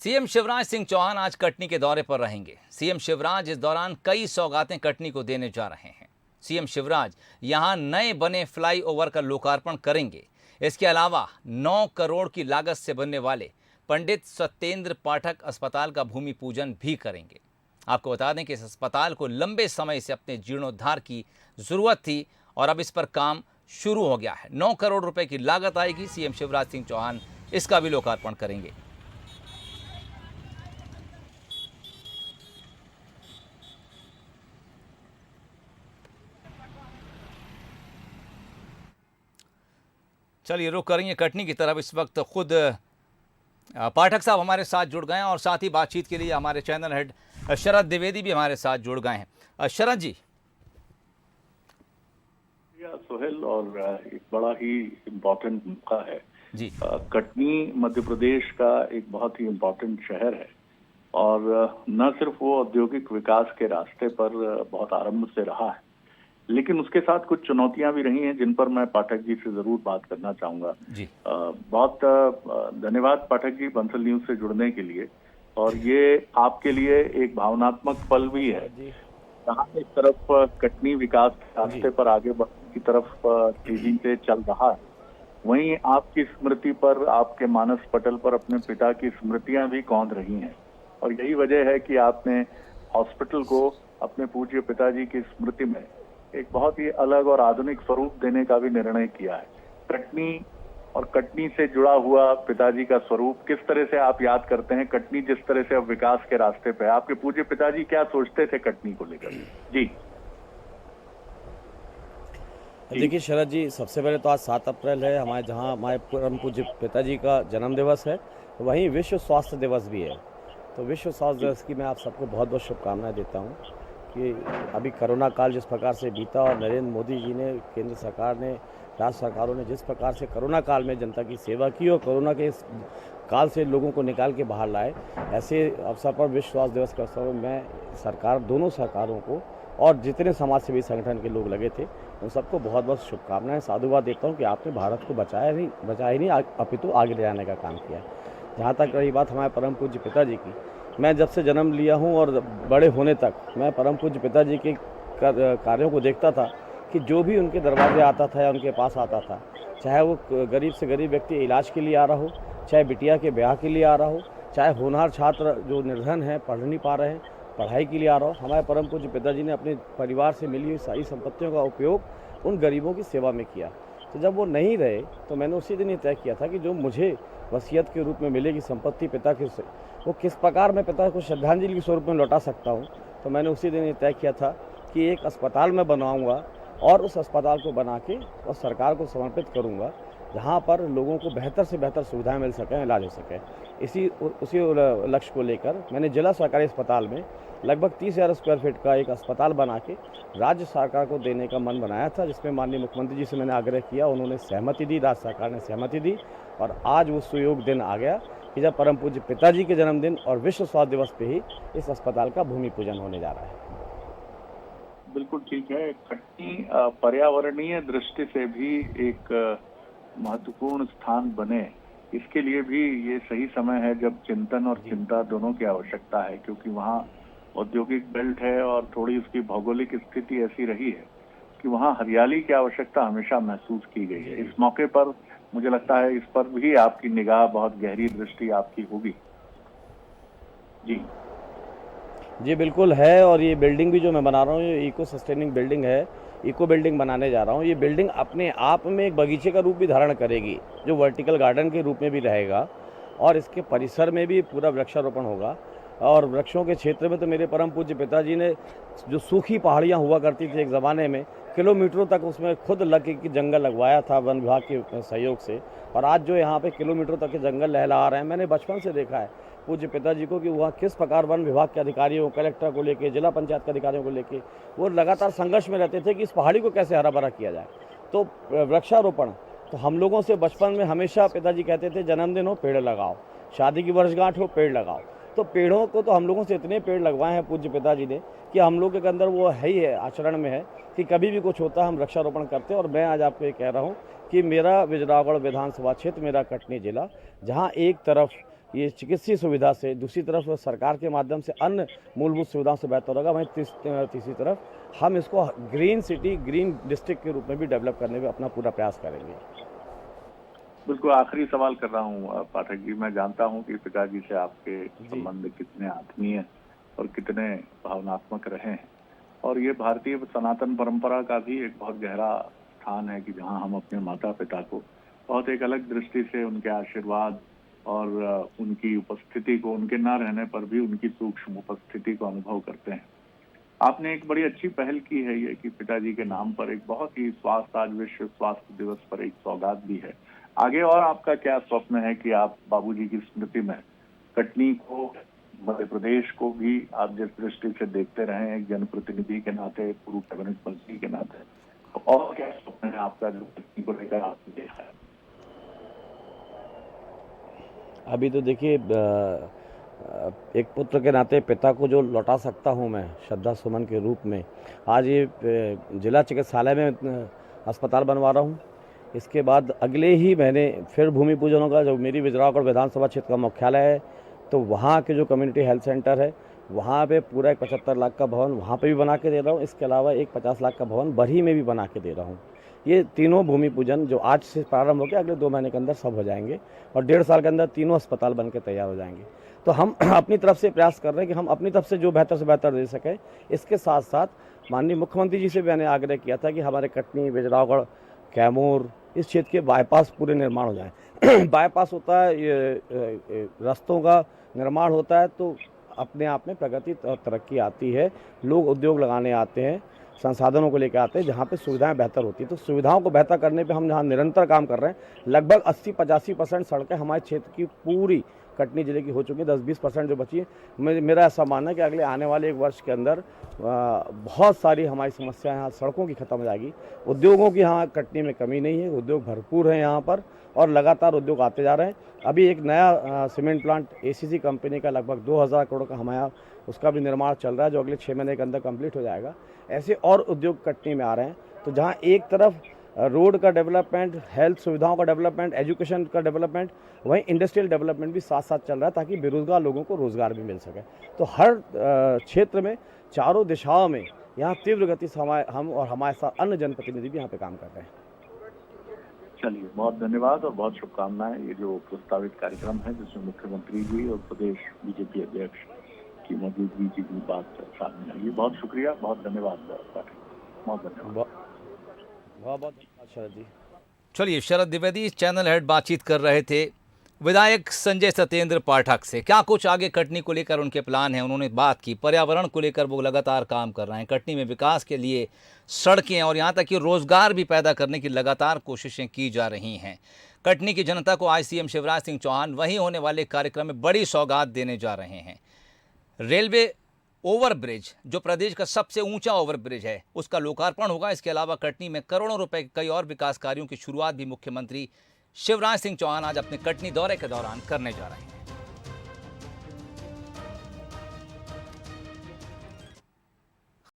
CM Shivraj Singh Chauhan आज कटनी के दौरे पर रहेंगे। सीएम शिवराज इस दौरान कई सौगातें कटनी को देने जा रहे हैं। सीएम शिवराज यहां नए बने फ्लाईओवर का लोकार्पण करेंगे। इसके अलावा 9 करोड़ की लागत से बनने वाले पंडित सत्येंद्र पाठक अस्पताल का भूमि पूजन भी करेंगे। आपको बता दें कि इस अस्पताल को लंबे समय से अपने जीर्णोद्धार की जरूरत थी और अब इस पर काम शुरू हो गया है। 9 करोड़ रुपए की लागत आएगी। सीएम शिवराज सिंह चौहान इसका भी लोकार्पण करेंगे। चलिए रुक करेंगे कटनी की तरफ। इस वक्त खुद पाठक साहब हमारे साथ जुड़ गए हैं और साथ ही बातचीत के लिए हमारे चैनल हेड शरद द्विवेदी भी हमारे साथ जुड़ गए हैं। शरद जी। सोहेल, और एक बड़ा ही इम्पोर्टेंट मौका है जी। कटनी मध्य प्रदेश का एक बहुत ही इम्पोर्टेंट शहर है और न सिर्फ वो औद्योगिक विकास के रास्ते पर बहुत आरंभ से रहा है, लेकिन उसके साथ कुछ चुनौतियां भी रही हैं जिन पर मैं पाठक जी से जरूर बात करना चाहूंगा। जी। बहुत धन्यवाद पाठक जी बंसल न्यूज से जुड़ने के लिए। और ये आपके लिए एक भावनात्मक पल भी है जहाँ एक तरफ कटनी विकास के रास्ते पर आगे बढ़ने की तरफ तेजी से चल रहा है, वहीं आपकी स्मृति पर, आपके मानस पटल पर अपने पिता की स्मृतियां भी कौंध रही हैं। और यही वजह है कि आपने हॉस्पिटल को अपने पूज्य पिताजी की स्मृति में एक बहुत ही अलग और आधुनिक स्वरूप देने का भी निर्णय किया है। कटनी और कटनी से जुड़ा हुआ पिताजी का स्वरूप किस तरह से आप याद करते हैं? कटनी जिस तरह से अब विकास के रास्ते पे है, आपके पूज्य पिताजी क्या सोचते थे कटनी को लेकर? जी देखिए शरद जी, सबसे पहले तो आज 7 अप्रैल है, हमारे परम पूज्य पिताजी का जन्म दिवस है, वहीं विश्व स्वास्थ्य दिवस भी है। तो विश्व स्वास्थ्य दिवस की मैं आप सबको बहुत बहुत शुभकामनाएं देता हूं कि अभी कोरोना काल जिस प्रकार से बीता और नरेंद्र मोदी जी ने, केंद्र सरकार ने, राज्य सरकारों ने जिस प्रकार से कोरोना काल में जनता की सेवा की और कोरोना के इस काल से लोगों को निकाल के बाहर लाए, ऐसे अवसर पर विश्व स्वास्थ्य दिवस के अवसर पर मैं दोनों सरकारों को और जितने समाज सेवी संगठन के लोग लगे थे उन सबको बहुत बहुत शुभकामनाएं, साधुवाद देता हूँ कि आपने भारत को बचाया ही नहीं अपितु आगे ले जाने का काम किया। जहाँ तक रही बात हमारे परम पूज्य पिताजी की, मैं जब से जन्म लिया हूँ और बड़े होने तक मैं परम पूज्य पिताजी के कार्यों को देखता था कि जो भी उनके दरवाजे आता था या उनके पास आता था, चाहे वो गरीब से गरीब व्यक्ति इलाज के लिए आ रहा हो, चाहे बिटिया के ब्याह के लिए आ रहा हो, चाहे होनहार छात्र जो निर्धन हैं, पढ़ नहीं पा रहे हैं, पढ़ाई के लिए आ रहा हो, हमारे परम पूज्य पिताजी ने अपने परिवार से मिली हुई सारी संपत्तियों का उपयोग उन गरीबों की सेवा में किया। तो जब वो नहीं रहे तो मैंने उसी दिन ये तय किया था कि जो मुझे वसीयत के रूप में मिलेगी संपत्ति पिता की, वो किस प्रकार मैं पिता को श्रद्धांजलि के स्वरूप में लौटा सकता हूँ। तो मैंने उसी दिन ये तय किया था कि एक अस्पताल मैं बनवाऊँगा और उस अस्पताल को बना के और सरकार को समर्पित करूँगा, जहाँ पर लोगों को बेहतर से बेहतर सुविधाएं मिल सकें, इलाज हो सके। उसी लक्ष्य को लेकर मैंने जिला सरकारी अस्पताल में लगभग 30,000 स्क्वायर फीट का एक अस्पताल बना के राज्य सरकार को देने का मन बनाया था, जिसमें माननीय मुख्यमंत्री जी से मैंने आग्रह किया, उन्होंने सहमति दी, राज्य सरकार ने सहमति दी और आज वो सुयोग दिन आ गया कि जब परम पूज्य पिताजी के जन्मदिन और विश्व स्वास्थ्य दिवस पे ही इस अस्पताल का भूमि पूजन होने जा रहा है। बिल्कुल ठीक है। कटनी पर्यावरणीय दृष्टि से भी एक महत्वपूर्ण स्थान बने, इसके लिए भी ये सही समय है जब चिंतन और चिंता दोनों की आवश्यकता है, क्योंकि वहाँ औद्योगिक बेल्ट है और थोड़ी उसकी भौगोलिक स्थिति ऐसी रही है कि वहाँ हरियाली की आवश्यकता हमेशा महसूस की गई है। इस मौके पर मुझे लगता है इस पर भी आपकी निगाह, बहुत गहरी दृष्टि आपकी होगी। जी बिल्कुल है। और ये बिल्डिंग भी जो मैं बना रहा हूँ, ये इको सस्टेनिंग बिल्डिंग है, इको बिल्डिंग बनाने जा रहा हूँ। ये बिल्डिंग अपने आप में एक बगीचे का रूप भी धारण करेगी, जो वर्टिकल गार्डन के रूप में भी रहेगा और इसके परिसर में भी पूरा वृक्षारोपण होगा। और वृक्षों के क्षेत्र में तो मेरे परम पूज्य पिताजी ने जो सूखी पहाड़ियाँ हुआ करती थी एक ज़माने में, किलोमीटरों तक उसमें खुद लग के जंगल लगवाया था वन विभाग के सहयोग से। और आज जो यहाँ पे किलोमीटरों तक के जंगल लहला रहे हैं, मैंने बचपन से देखा है पूज्य पिताजी को कि वहाँ किस प्रकार वन विभाग के अधिकारियों, कलेक्टर को लेके, जिला पंचायत के अधिकारियों को लेके वो लगातार संघर्ष में रहते थे कि इस पहाड़ी को कैसे हरा भरा किया जाए। तो वृक्षारोपण तो हम लोगों से बचपन में हमेशा पिताजी कहते थे, जन्मदिन हो पेड़ लगाओ, शादी की वर्षगांठ हो पेड़ लगाओ। तो पेड़ों को तो हम लोगों से इतने पेड़ लगवाए हैं पूज्य पिताजी ने कि हम लोग के अंदर वो है ही है, आचरण में है कि कभी भी कुछ होता है हम वृक्षारोपण करते हैं। और मैं आज आपको ये कह रहा हूँ कि मेरा बिजरावगढ़ विधानसभा क्षेत्र, मेरा कटनी जिला, जहाँ एक तरफ ये चिकित्सीय सुविधा से, दूसरी तरफ सरकार के माध्यम से अन्य मूलभूत सुविधाओं से बेहतर होगा। वहीं तीसरी तरफ हम इसको ग्रीन सिटी, ग्रीन डिस्ट्रिक्ट के रूप में भी डेवलप करने में अपना पूरा प्रयास करेंगे। बिल्कुल, आखिरी सवाल कर रहा हूँ पाठक जी, मैं जानता हूँ कि पिताजी से आपके संबंध कितने आत्मीय और कितने भावनात्मक रहे हैं, और ये भारतीय सनातन परंपरा का भी एक बहुत गहरा स्थान है कि जहाँ हम अपने माता पिता को बहुत एक अलग दृष्टि से उनके आशीर्वाद और उनकी उपस्थिति को, उनके ना रहने पर भी उनकी सूक्ष्म उपस्थिति को अनुभव करते हैं। आपने एक बड़ी अच्छी पहल की है ये कि पिताजी के नाम पर एक बहुत ही आज विश्व स्वास्थ्य दिवस पर एक सौगात भी है। आगे और आपका क्या स्वप्न है कि आप बाबूजी की स्मृति में कटनी को, मध्य प्रदेश को भी आप जिस दृष्टि से देखते रहे एक जनप्रतिनिधि के नाते, पूर्व कैबिनेट मंत्री के नाते, तो और क्या स्वप्न है आपका जो कटनी को लेकर आपने देखा है? अभी तो देखिए, एक पुत्र के नाते पिता को जो लौटा सकता हूं मैं श्रद्धा सुमन के रूप में, आज ये जिला चिकित्सालय में अस्पताल बनवा रहा हूं। इसके बाद अगले ही महीने फिर भूमि पूजन होगा। जो मेरी बिजरावगढ़ विधानसभा क्षेत्र का मुख्यालय है, तो वहाँ के जो कम्युनिटी हेल्थ सेंटर है, वहाँ पे पूरा एक 75 लाख का भवन वहाँ पे भी बना के दे रहा हूँ। इसके अलावा एक 50 लाख का भवन बरही में भी बना के दे रहा हूँ। ये तीनों भूमि पूजन जो आज से प्रारंभ हो गया, अगले 2 महीने के अंदर सब हो जाएंगे और 1.5 साल के अंदर तीनों अस्पताल बन के तैयार हो जाएंगे। तो हम अपनी तरफ से प्रयास कर रहे हैं कि हम अपनी तरफ से जो बेहतर से बेहतर दे सकें। इसके साथ साथ माननीय मुख्यमंत्री जी से मैंने आग्रह किया था कि हमारे कटनी, बिजरावगढ़, कैमूर इस क्षेत्र के बाईपास पूरे निर्माण हो जाए। बाईपास होता है, ये रास्तों का निर्माण होता है, तो अपने आप में प्रगति और तरक्की आती है। लोग उद्योग लगाने आते हैं, संसाधनों को लेकर आते हैं, जहाँ पे सुविधाएं बेहतर होती है। तो सुविधाओं को बेहतर करने पे हम जहाँ निरंतर काम कर रहे हैं। लगभग 80-85% सड़कें हमारे क्षेत्र की पूरी कटनी जिले की हो चुकी है। 10-20% जो बची है, मेरा ऐसा मानना है कि अगले आने वाले 1 वर्ष के अंदर बहुत सारी हमारी समस्याएं यहाँ सड़कों की खत्म हो जाएगी। उद्योगों की यहाँ कटनी में कमी नहीं है, उद्योग भरपूर है यहाँ पर और लगातार उद्योग आते जा रहे हैं। अभी एक नया सीमेंट प्लांट एसीसी कंपनी का लगभग 2000 करोड़ का हमारे यहाँ उसका भी निर्माण चल रहा है, जो अगले 6 महीने के अंदर कंप्लीट हो जाएगा। ऐसे और उद्योग कटनी में आ रहे हैं। तो जहाँ एक तरफ रोड का डेवलपमेंट, हेल्थ सुविधाओं का डेवलपमेंट, एजुकेशन का डेवलपमेंट, वहीं इंडस्ट्रियल डेवलपमेंट भी साथ साथ चल रहा है, ताकि बेरोजगार लोगों को रोजगार भी मिल सके। तो हर क्षेत्र में, चारों दिशाओं में यहाँ तीव्र गति से हम और हमारे साथ अन्य जनप्रतिनिधि भी यहाँ पे काम कर रहे हैं। चलिए, बहुत धन्यवाद और बहुत शुभकामनाएं। ये जो प्रस्तावित कार्यक्रम है जिसमें मुख्यमंत्री जी और प्रदेश बीजेपी अध्यक्ष की मौजूदगी की भी बात सामने आई, बहुत शुक्रिया, बहुत धन्यवाद, बहुत धन्यवाद। बहुत धन्यवाद शरद जी। चलिए, शरद द्विवेदी चैनल हेड बातचीत कर रहे थे विधायक संजय सत्येंद्र पाठक से। क्या कुछ आगे कटनी को लेकर उनके प्लान हैं, उन्होंने बात की। पर्यावरण को लेकर वो लगातार काम कर रहे हैं। कटनी में विकास के लिए सड़कें और यहाँ तक कि रोजगार भी पैदा करने की लगातार कोशिशें की जा रही हैं। कटनी की जनता को आज सीएम शिवराज सिंह चौहान वहीं होने वाले कार्यक्रम में बड़ी सौगात देने जा रहे हैं। रेलवे ओवरब्रिज, जो प्रदेश का सबसे ऊंचा ओवरब्रिज है, उसका लोकार्पण होगा। इसके अलावा कटनी में करोड़ों रुपए के कई और विकास कार्यों की शुरुआत भी मुख्यमंत्री शिवराज सिंह चौहान आज अपने कटनी दौरे के दौरान करने जा रहे हैं।